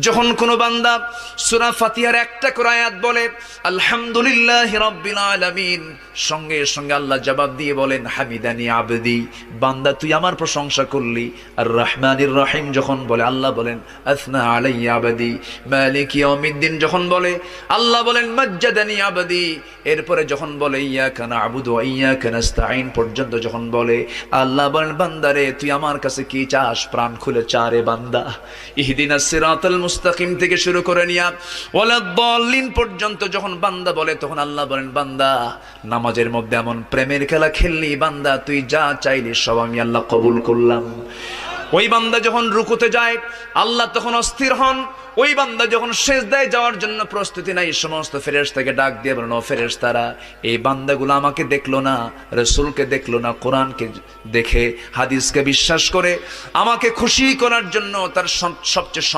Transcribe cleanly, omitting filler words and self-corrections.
যখন কোনো বান্দা সূরা ফাতিহার একটা করে আয়াত বলে আলহামদুলিল্লাহি রাব্বিল আলামিন, সঙ্গে সঙ্গে আল্লাহ জবাব দিয়ে বলেন হামিদানি আবদি, বান্দা তুই আমার প্রশংসা করলি। আর রহমানির রহিম যখন বলে আল্লাহ বলেন আসনা আলাইয়া আবদি। মালিক ইয়াউমিদ্দিন যখন বলে আল্লাহ বলেন মাজ্জাদানি আবদি। এরপরে যখন বলে ইয়াকা না'বুদু ওয়া ইয়াকা নাস্তাঈন পর্যন্ত যখন বলে আল্লাহ বলেন বান্দারে তুই আমার কাছে কি চাস, প্রাণ খুলে চা রে বান্দা। ইহদিনাস সিরাতাল মুস্তাকিম থেকে শুরু করে নিয়া ওয়ালাদ-দাল্লিন পর্যন্ত যখন বান্দা বলে তখন আল্লাহ বলেন বান্দা নামাজের মধ্যে এমন প্রেমের খেলা খেললি বান্দা, তুই যা চাইলি সব আমি আল্লাহ কবুল করলাম। ওই বান্দা যখন রুকুতে যায় আল্লাহ তখন অস্থির হন। ওই বান্দা যখন সিজদায় যাওয়ার জন্য প্রস্তুতি নাই, সমস্ত ফেরেশতাকে ডাক দিয়ে বলেন ও ফেরেশতারা, এই বান্দাগুলো আমাকে দেখলো না, রাসূলকে দেখলো না, কোরআনকে দেখে হাদিসকে বিশ্বাস করে আমাকে খুশি করার জন্য তার সবচেয়ে